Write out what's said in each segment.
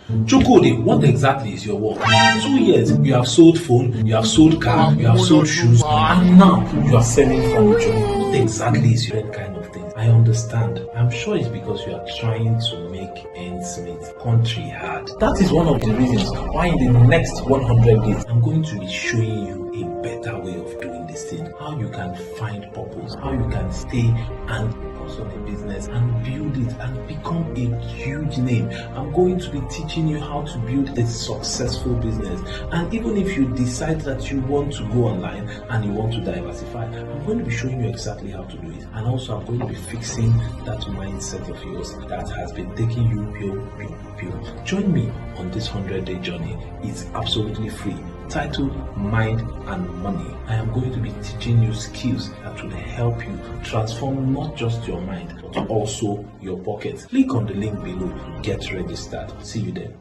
Chukudi, what exactly is your work? 2 years, you have sold phone, you have sold car, you have sold shoes, and now you are selling furniture. What exactly is your kind of thing? I understand. I'm sure it's because you are trying to make ends meet. Country hard. That is one of the reasons why in the next 100 days, I'm going to be showing you a better way of doing this thing. How you can find purpose, how you can stay and focus on a business and build it and become a huge name. I'm going to be teaching you how to build a successful business. And even if you decide that you want to go online and you want to diversify, I'm going to be showing you exactly how to do it. And also I'm going to be fixing that mindset of yours that has been taking you pure. Join me on this 100-day journey. It's absolutely free. Titled Mind and Money. I am going to be teaching you skills that will help you transform not just your mind but also your pocket. Click on the link below to get registered. See you there.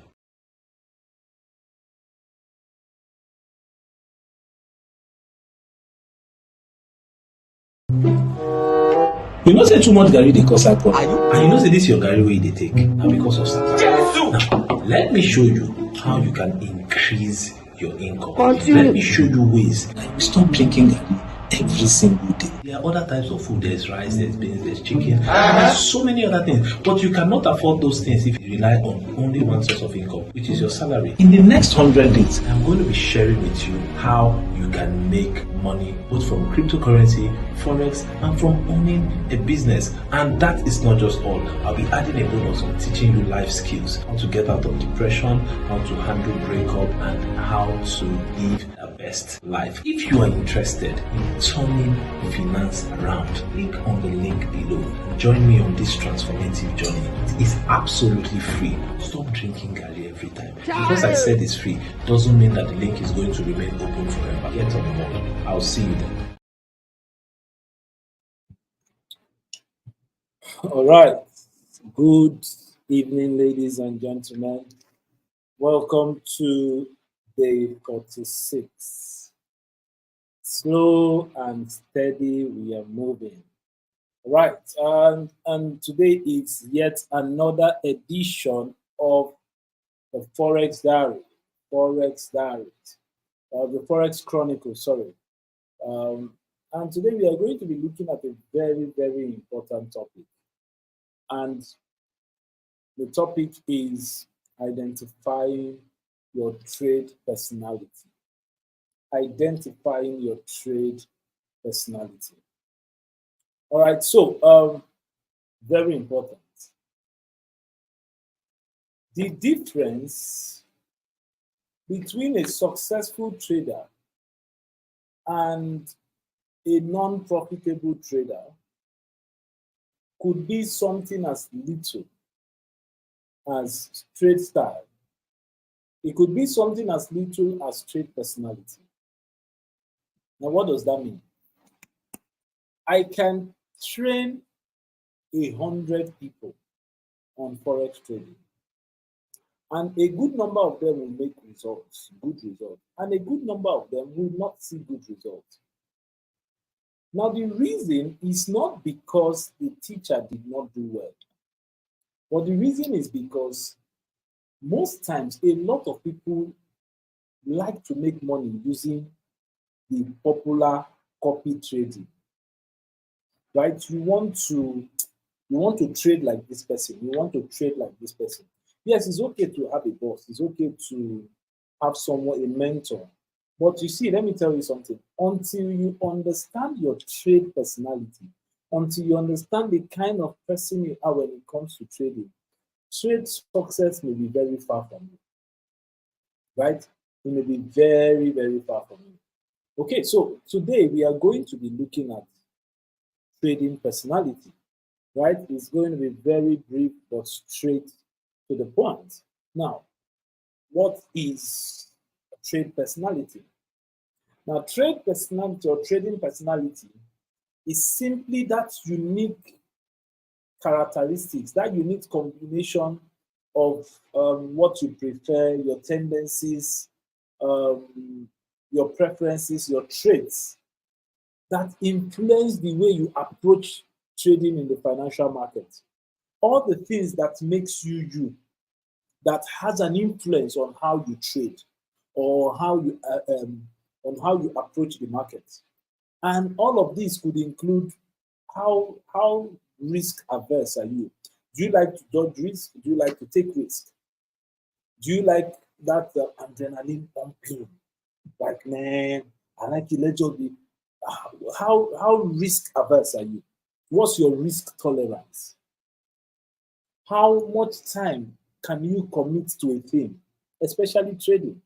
You know say too much garri dey cause hypo. And you know say this your garri wey dey take na because of Satan. Now let me show you how you can increase your income. Let me show you ways like stop drinking garri every single day. There are other types of food. There's rice, there's beans, there's chicken, there's so many other things. But you cannot afford those things if you rely on only one source of income, which is your salary. In the next 100 days, I'm going to be sharing with you how you can make money both from cryptocurrency, forex, and from owning a business. And that is not just all. I'll be adding a bonus on teaching you life skills, how to get out of depression, how to handle breakup, and how to live a best life. If you are interested in turning finance around, click on the link below and join me on this transformative journey. It is absolutely free. Stop drinking garri every time. Because I said it's free doesn't mean that the link is going to remain open forever. Get on board. I'll see you then. All right. Good evening, ladies and gentlemen. Welcome to day 46. Slow and steady, we are moving. Right. And today is yet another edition of the Forex Diary. The Forex Chronicles, sorry. And today we are going to be looking at a very, very important topic. And the topic is identifying your trade personality. Identifying your trade personality. All right, so very important. The difference between a successful trader and a non-profitable trader could be something as little as trade style. It could be something as little as trade personality. Now, what does that mean? I can train 100 people on Forex trading, and a good number of them will make results, good results, and a good number of them will not see good results. Now, the reason is not because the teacher did not do well, but the reason is because most times a lot of people like to make money using the popular copy trading. Right? You want to trade like this person. You want to trade like this person. Yes, it's okay to have a boss. It's okay to have someone, a mentor. But you see, let me tell you something. Until you understand your trade personality, until you understand the kind of person you are when it comes to trading, trade success may be very far from you. Right? It may be very, very far from you. Okay, so today we are going to be looking at trading personality. Right? It's going to be very brief but straight to the point. Now, what is trade personality? Now, trade personality or trading personality is simply that unique characteristics, that unique combination of what you prefer, your tendencies, your preferences, your traits that influence the way you approach trading in the financial market. All the things that makes you you, that has an influence on how you trade or how you on how you approach the market. And all of this could include how risk averse are you? Do you like to dodge risk? Do you like to take risk? Do you like that adrenaline pumping? Like, man, I like it. Let's just be. How risk averse are you? What's your risk tolerance? How much time can you commit to a thing, especially trading?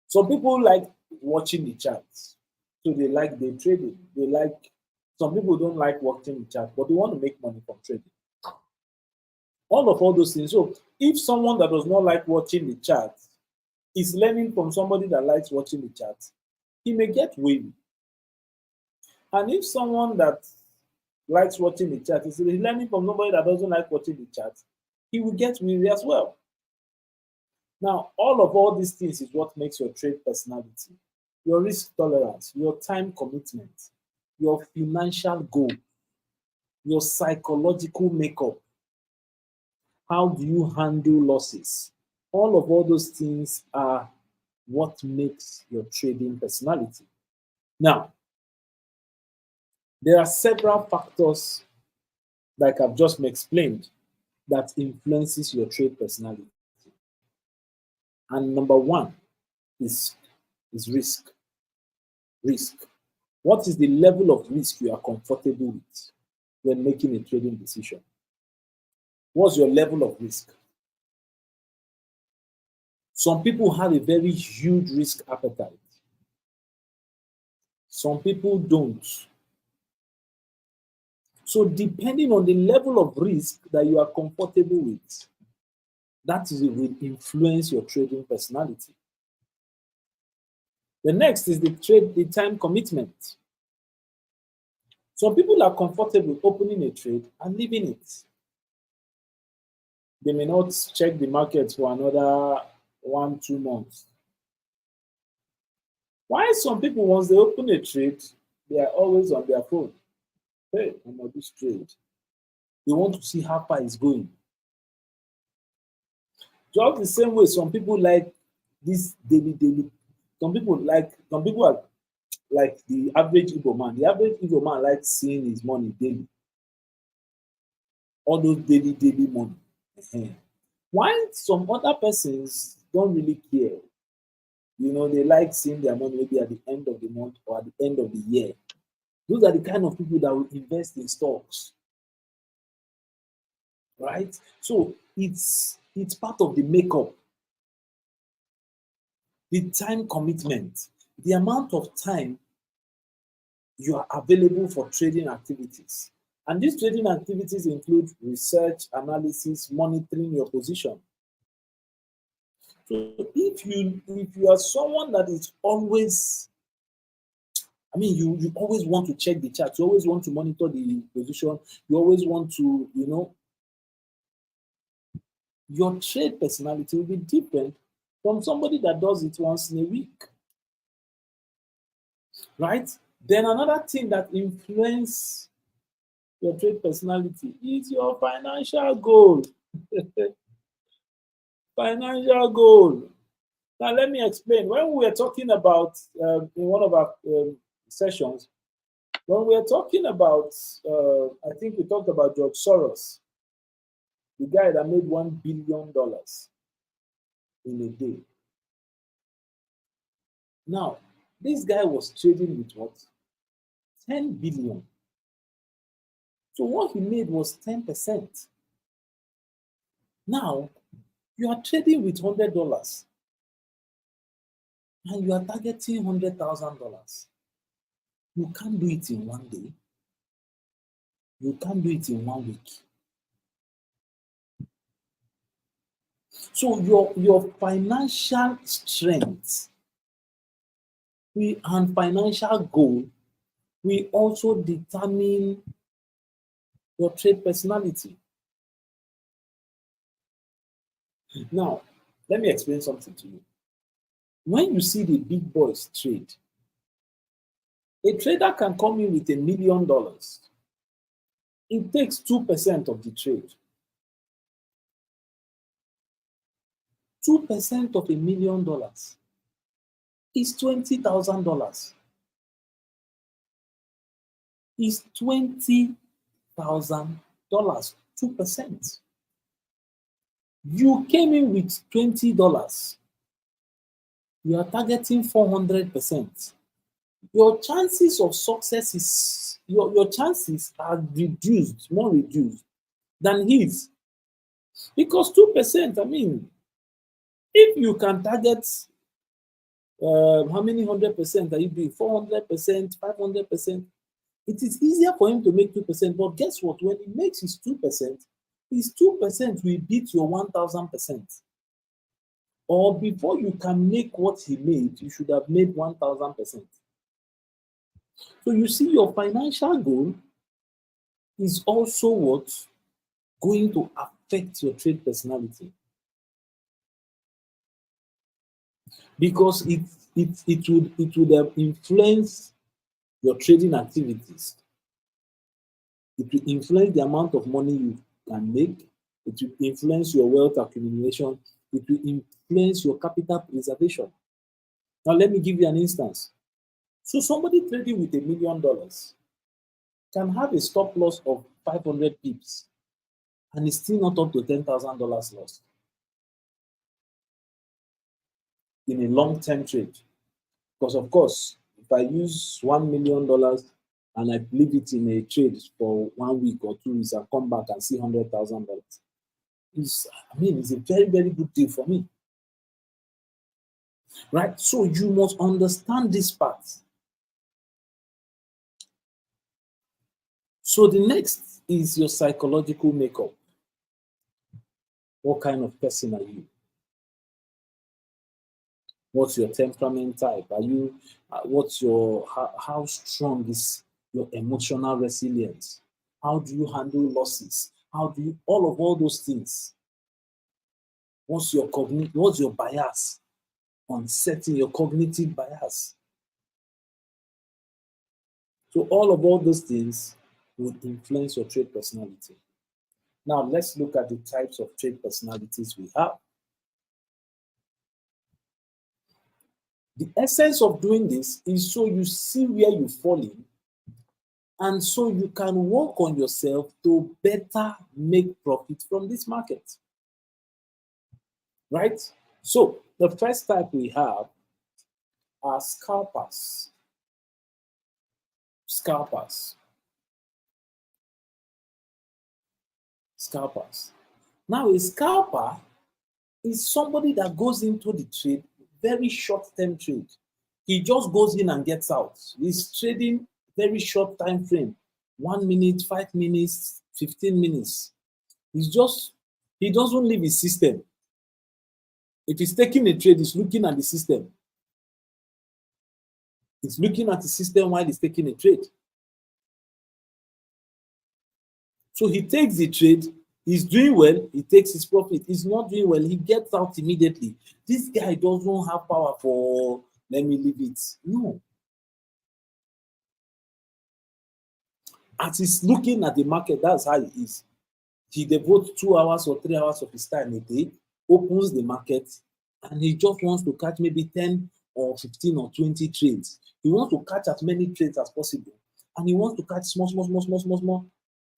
Some people like watching the charts, so they like day trading. They like. Some people don't like watching the chart, but they want to make money from trading. All those things. So if someone that does not like watching the charts is learning from somebody that likes watching the charts, he may get wavy. And if someone that likes watching the chart is learning from somebody that doesn't like watching the charts, he will get weary as well. Now, all these things is what makes your trade personality, your risk tolerance, your time commitment, your financial goal, your psychological makeup. How do you handle losses? All those things are what makes your trading personality. Now, there are several factors, like I've just explained, that influences your trade personality. And number one is risk. Risk. What is the level of risk you are comfortable with when making a trading decision? What's your level of risk? Some people have a very huge risk appetite. Some people don't. So depending on the level of risk that you are comfortable with, that is, it will influence your trading personality. The next is the time commitment. Some people are comfortable opening a trade and leaving it. They may not check the market for another 1-2 months. Why some people, once they open a trade, they are always on their phone. Hey, I'm on this trade. They want to see how far it's going. Just the same way some people like this daily. Some people are like the average Igbo man. The average Igbo man likes seeing his money daily. All those daily money. Why some other persons don't really care. They like seeing their money maybe at the end of the month or at the end of the year. Those are the kind of people that will invest in stocks. Right? So it's part of the makeup. The time commitment, the amount of time you are available for trading activities. And these trading activities include research, analysis, monitoring your position. So if you are someone that is always, you always want to check the chart, you always want to monitor the position, you always want to, your trade personality will be different from somebody that does it once in a week. Right? Then another thing that influences your trade personality is your financial goal. Financial goal. Now, let me explain. When we were talking about, in one of our sessions, when we were talking about, I think we talked about George Soros, the guy that made $1 billion in a day. Now, this guy was trading with what? 10 billion. So what he made was 10%. Now, you are trading with $100 and you are targeting $100,000. You can't do it in one day. You can't do it in 1 week. So your financial strength and financial goal will also determine your trade personality. Now, let me explain something to you. When you see the big boys trade, a trader can come in with $1 million. It takes 2% of the trade. 2% of $1 million is $20,000. Is $20,000. 2%. You came in with $20. You are targeting 400%. Your chances of success is your chances are reduced, more reduced than his. Because 2%, I mean, if you can target how many 100% are you doing? 400%, 500%. It is easier for him to make 2%. But guess what? When he makes his 2% will beat your 1,000%. Or before you can make what he made, you should have made 1,000%. So you see, your financial goal is also what's going to affect your trade personality. Because it would influence your trading activities. It will influence the amount of money you can make. It will influence your wealth accumulation. It will influence your capital preservation. Now, let me give you an instance. So somebody trading with $1 million can have a stop loss of 500 pips and is still not up to $10,000 loss in a long-term trade. Because, of course, if I use $1 million and I leave it in a trade for 1 week or 2 weeks, I come back and see $100,000. It's a very, very good deal for me. Right? So you must understand this part. So the next is your psychological makeup. What kind of person are you? What's your temperament type? Are you? How strong is your emotional resilience? How do you handle losses? How do you all those things? What's your bias on setting your cognitive bias? So all those things would influence your trade personality. Now let's look at the types of trade personalities we have. The essence of doing this is so you see where you fall in, and so you can work on yourself to better make profit from this market. Right? So the first type we have are scalpers. Scalpers. Now, a scalper is somebody that goes into the trade, very short-term trade. He just goes in and gets out. He's trading very short time frame, 1 minute, 5 minutes, 15 minutes. He doesn't leave his system. If he's taking a trade, he's looking at the system. He's looking at the system while he's taking a trade. So he takes the trade, he's doing well, he takes his profit. He's not doing well, he gets out immediately. This guy doesn't have power for, let me leave it. No. As he's looking at the market, that's how he is. He devotes 2 hours or 3 hours of his time a day, opens the market, and he just wants to catch maybe 10 or 15 or 20 trades. He wants to catch as many trades as possible. And he wants to catch small.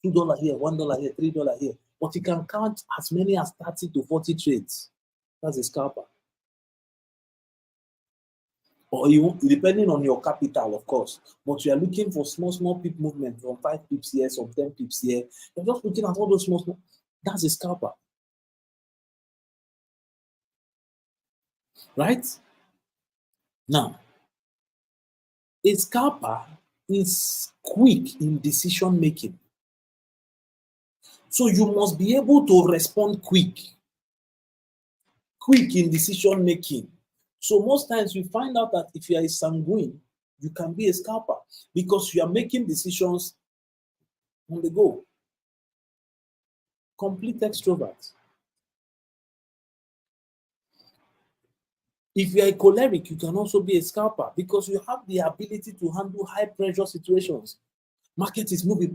$2 here, $1 here, $3 here. But he can count as many as 30 to 40 trades. That's a scalper. Or depending on your capital, of course. But you are looking for small pip movement from 5 pips here, some 10 pips here. You're just looking at all those small. That's a scalper. Right? Now, a scalper is quick in decision making. So you must be able to respond quick in decision making. So most times we find out that if you are a sanguine, you can be a scalper because you are making decisions on the go. Complete extrovert. If you are a choleric, you can also be a scalper because you have the ability to handle high pressure situations. Market is moving,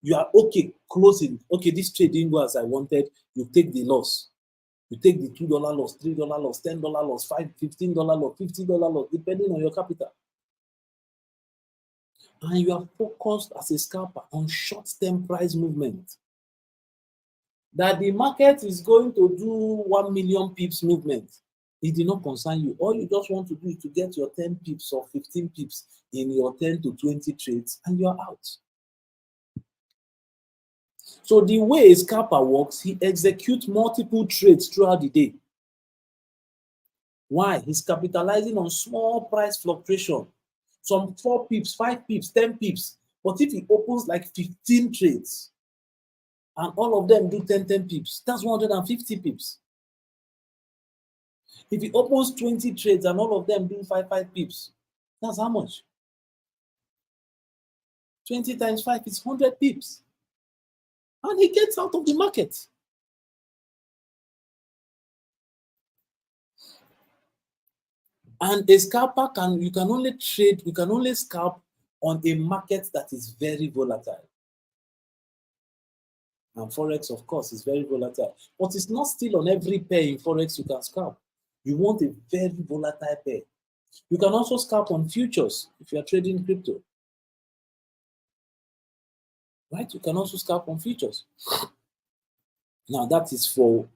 you are okay closing. Okay, this trade didn't go as I wanted. You take the loss. You take the $2 loss, $3 loss, $10 loss, $15 loss, $50 loss, depending on your capital. And you are focused as a scalper on short-term price movement. That the market is going to do 1 million pips movement, it did not concern you. All you just want to do is to get your 10 pips or 15 pips in your 10 to 20 trades, and you are out. So the way a scalper works, he executes multiple trades throughout the day. Why? He's capitalizing on small price fluctuation. Some 4 pips, 5 pips, 10 pips. But if he opens like 15 trades, and all of them do 10 pips, that's 150 pips. If he opens 20 trades and all of them do 5 pips, that's how much? 20 times 5 is 100 pips. And he gets out of the market. And a scalper you can only scalp on a market that is very volatile. And Forex, of course, is very volatile. But it's not still on every pair in Forex you can scalp. You want a very volatile pair. You can also scalp on futures if you are trading crypto. Right? You can also scalp on futures. Now, that is for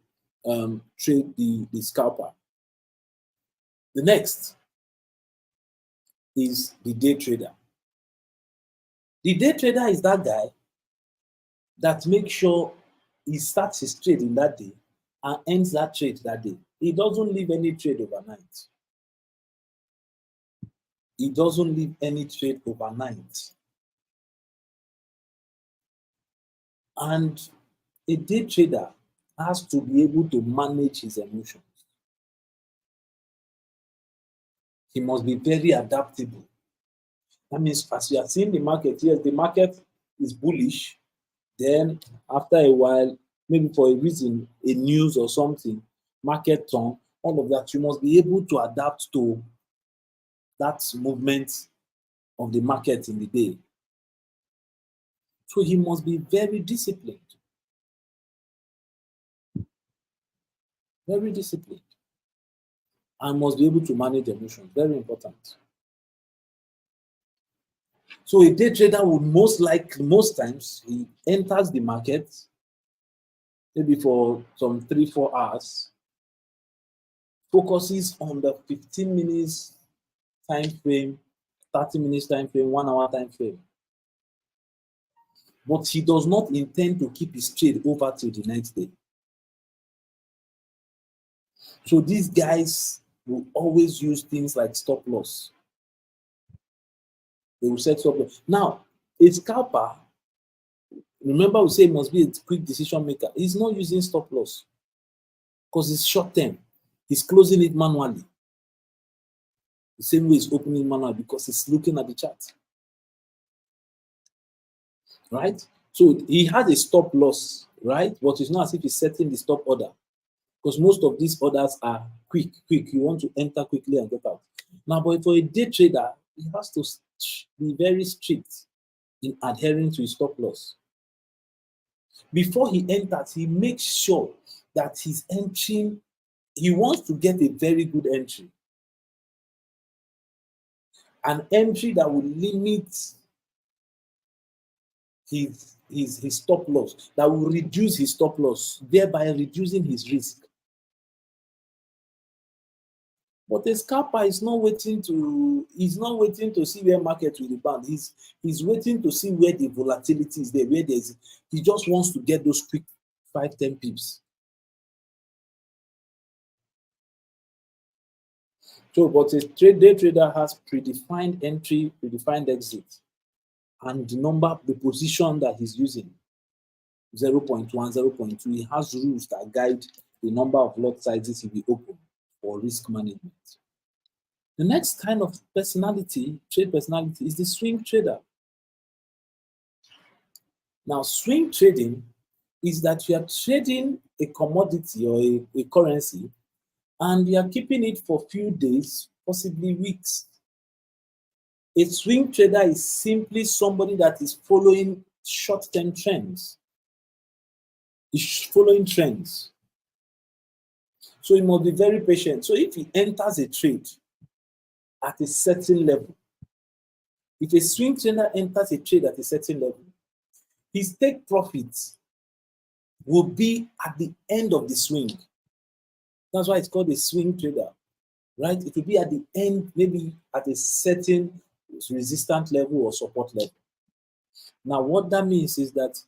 trade the scalper. The next is the day trader. The day trader is that guy that makes sure he starts his trade in that day and ends that trade that day. He doesn't leave any trade overnight. He doesn't leave any trade overnight. And a day trader has to be able to manage his emotions. He must be very adaptable. That means as you are seeing the market, yes, the market is bullish. Then after a while, maybe for a reason, a news or something, market turn, all of that, you must be able to adapt to that movement of the market in the day. So he must be very disciplined. Very disciplined. And must be able to manage emotions. Very important. So a day trader would most times, he enters the market maybe for some 3-4 hours, focuses on the 15 minutes time frame, 30 minutes time frame, 1 hour time frame. But he does not intend to keep his trade over till the next day. So these guys will always use things like stop loss. They will set stop loss. Now, a scalper, remember we say it must be a quick decision maker. He's not using stop loss because it's short term. He's closing it manually. The same way he's opening manually because he's looking at the chart. Right? So he has a stop loss, right? But it's not as if he's setting the stop order. Because most of these orders are quick. You want to enter quickly and get out. Now, but for a day trader, he has to be very strict in adhering to his stop loss. Before he enters, he makes sure that he's entering. He wants to get a very good entry. An entry that will limit his stop loss, that will reduce his stop loss, thereby reducing his risk. But a scalper is not waiting to see where market will rebound. He's waiting to see where the volatility is there, he just wants to get those quick 5-10 pips. So, but a day trader has predefined entry, predefined exit, and the position that he's using, 0.1, 0.2. He has rules that guide the number of lot sizes he will open for risk management. The next kind of trade personality, is the swing trader. Now, swing trading is that you are trading a commodity or a currency, and you are keeping it for a few days, possibly weeks. A swing trader is simply somebody that is following short-term trends. He's following trends. So he must be very patient. So if he enters a trade at a certain level, if a swing trader enters a trade at a certain level, his take profits will be at the end of the swing. That's why it's called a swing trader, right? It will be at the end, maybe at a certain resistance level or support level. Now, what that means is that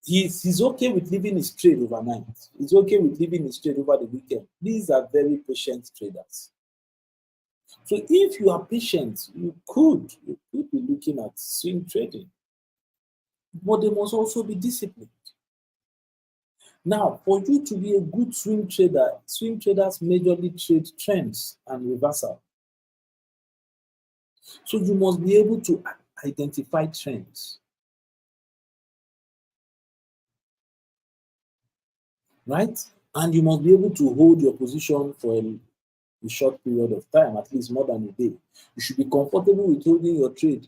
he's okay with leaving his trade overnight. He's okay with leaving his trade over the weekend. These are very patient traders. So if you are patient, you could be looking at swing trading. But they must also be disciplined. Now, for you to be a good swing trader, swing traders majorly trade trends and reversal. So you must be able to identify trends. Right? And you must be able to hold your position for a short period of time, at least more than a day. You should be comfortable with holding your trade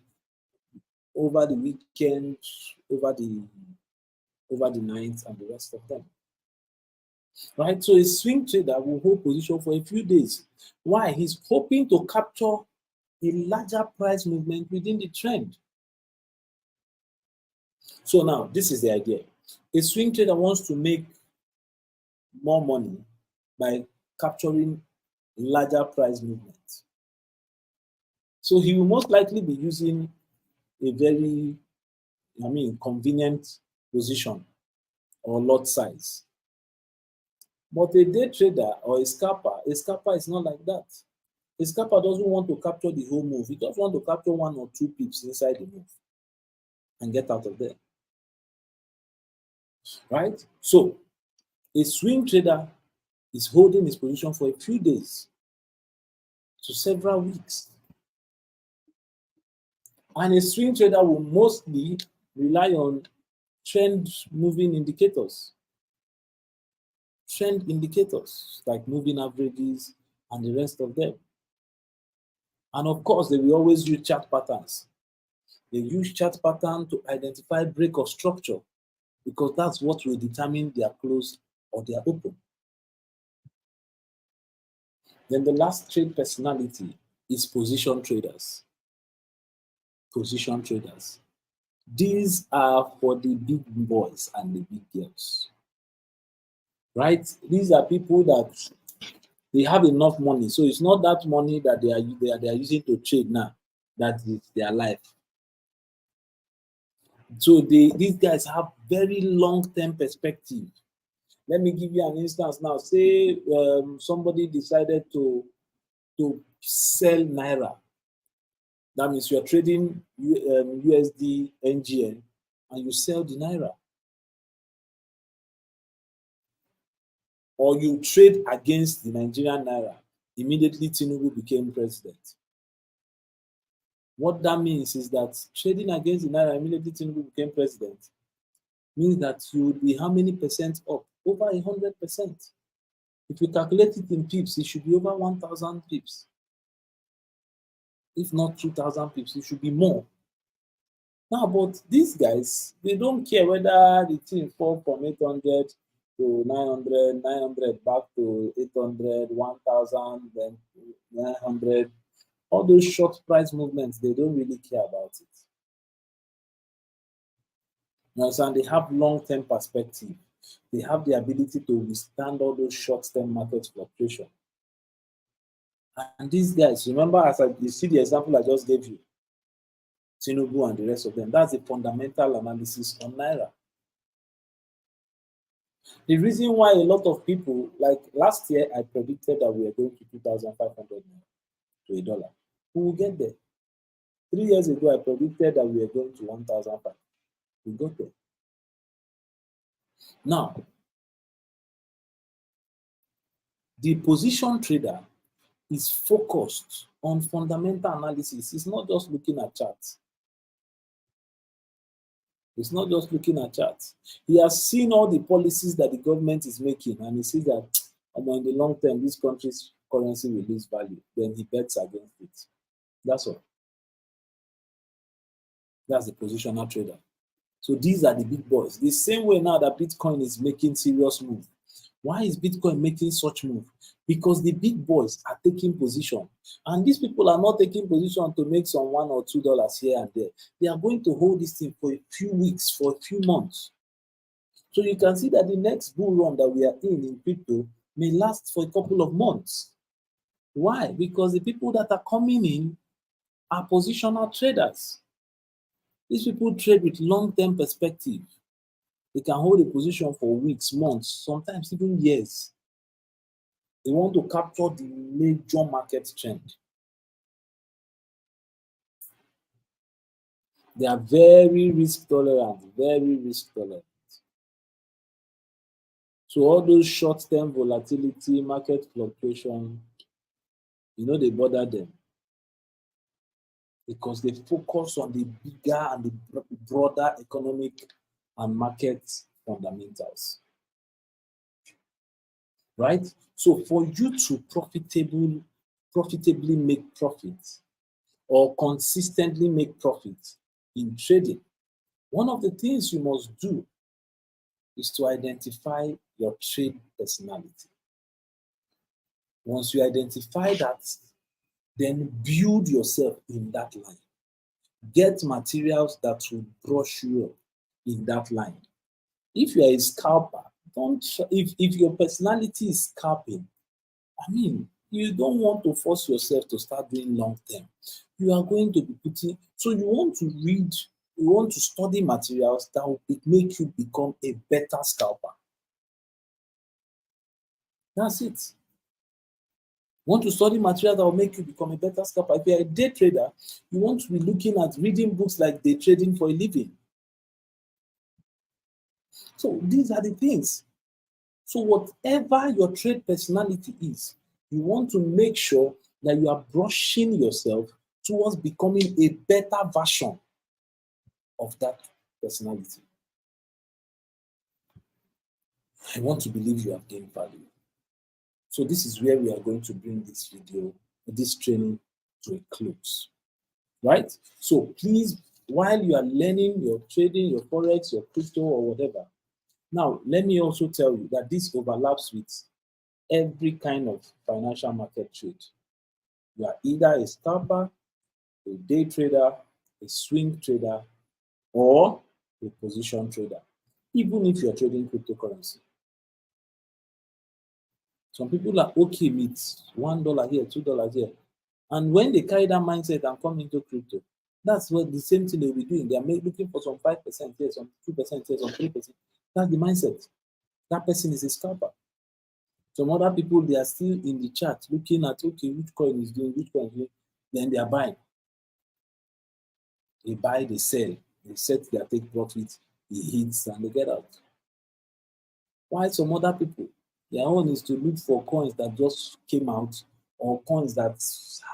over the weekend, over the night, and the rest of them. Right? So a swing trader will hold position for a few days. Why? He's hoping to capture a larger price movement within the trend. So now, this is the idea. A swing trader wants to make more money by capturing larger price movements. So he will most likely be using a very, convenient position or lot size. But a day trader or a scalper is not like that. A scalper doesn't want to capture the whole move. He just wants to capture 1 or 2 pips inside the move and get out of there. Right? So a swing trader is holding his position for a few days to several weeks. And a swing trader will mostly rely on trend moving indicators. Trend indicators like moving averages and the rest of them. And of course, they will always use chart patterns. They use chart pattern to identify break of structure because that's what will determine their close or their open. Then the last trade personality is position traders. Position traders. These are for the big boys and the big girls. Right? These are people that they have enough money. So it's not that money that they are using to trade now. That is their life. So these guys have very long-term perspective. Let me give you an instance now. Say somebody decided to sell Naira. That means you're trading USD NGN and you sell the Naira. Or you trade against the Nigerian Naira. Immediately Tinubu became president. What that means is that trading against the Naira immediately Tinubu became president means that you would be how many percent up? Over 100%. If you calculate it in pips, it should be over 1,000 pips. If not 2,000 pips, it should be more. Now, but these guys, they don't care whether the thing fall from 800 to 900, 900 back to 800, 1,000, then 900. All those short price movements, they don't really care about it. You understand? They have long-term perspective. They have the ability to withstand all those short-term market fluctuation. And these guys, remember, you see the example I just gave you, Tinubu and the rest of them, that's a fundamental analysis on Naira. The reason why a lot of people, like last year, I predicted that we were going to 2,500 to a dollar. We will get there. 3 years ago, I predicted that we were going to 1,500. We got there. Now, the position trader is focused on fundamental analysis. It's not just looking at charts. It's not just looking at charts. He has seen all the policies that the government is making, and he sees that in the long term, this country's currency will lose value. Then he bets against it. That's all. That's the positional trader. So these are the big boys. The same way now that Bitcoin is making serious move. Why is Bitcoin making such move? Because the big boys are taking position. And these people are not taking position to make some $1 or $2 here and there. They are going to hold this thing for a few weeks, for a few months. So you can see that the next bull run that we are in crypto may last for a couple of months. Why? Because the people that are coming in are positional traders. These people trade with long-term perspective. They can hold a position for weeks, months, sometimes even years. They want to capture the major market trend. They are very risk tolerant, very risk tolerant. So all those short-term volatility, market fluctuation, they bother them because they focus on the bigger and the broader economic and market fundamentals. Right? So for you to profitably make profit or consistently make profit in trading, one of the things you must do is to identify your trade personality. Once you identify that, then build yourself in that line. Get materials that will brush you up in that line. If you are a scalper, if your personality is scalping, you don't want to force yourself to start doing long term. You are going to be putting, so you want to study materials that will make you become a better scalper. That's it. You want to study materials that will make you become a better scalper. If you're a day trader, you want to be looking at reading books like Day Trading for a Living. So these are the things. So whatever your trade personality is, you want to make sure that you are brushing yourself towards becoming a better version of that personality. I want to believe you have gained value. So this is where we are going to bring this video, this training to a close. Right? So please, while you are learning your trading, your Forex, your crypto, or whatever, now let me also tell you that this overlaps with every kind of financial market trade. You are either a scalper, a day trader, a swing trader, or a position trader, even if you're trading cryptocurrency. Some people are okay with $1 here, $2 here. And when they carry that mindset and come into crypto, that's what the same thing they will be doing. They are looking for some 5% here, some 2% here, some 3%. That's the mindset. That person is a scalper. Some other people, they are still in the chart looking at, okay, which coin is doing, which coin is doing. Then they are buying. They buy, they sell. They set their take profit, it hits, and they get out. While some other people, their own is to look for coins that just came out or coins that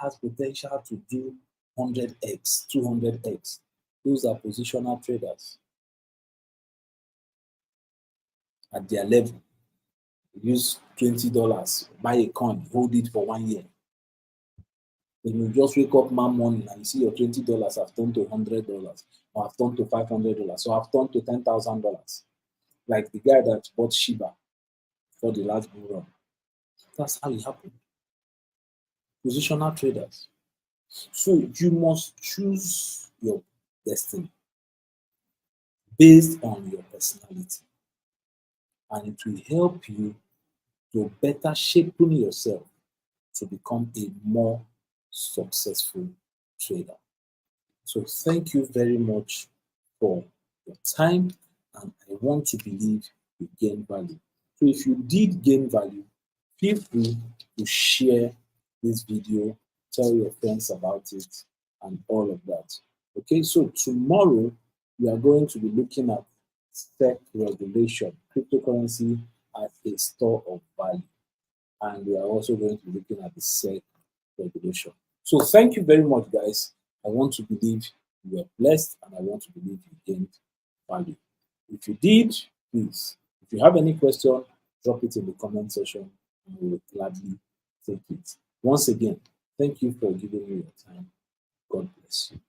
has potential to do 100x, 200x. Those are positional traders at their level. Use $20, buy a coin, hold it for 1 year. When you just wake up one morning and you see your $20 have turned to $100 or have turned to $500 or have turned to $10,000. Like the guy that bought Shiba for the last bull run. That's how it happened. Positional traders. So you must choose your destiny based on your personality. And it will help you to better shape yourself to become a more successful trader. So thank you very much for your time, and I want to believe you gain value. So if you did gain value, feel free to share this video, tell your friends about it, and all of that. Okay, so tomorrow we are going to be looking at SEC regulation, cryptocurrency as a store of value. And we are also going to be looking at the SEC regulation. So thank you very much, guys. I want to believe you are blessed, and I want to believe you gained value. If you did, please, if you have any question, drop it in the comment section, and we will gladly take it. Once again, thank you for giving me your time. God bless you.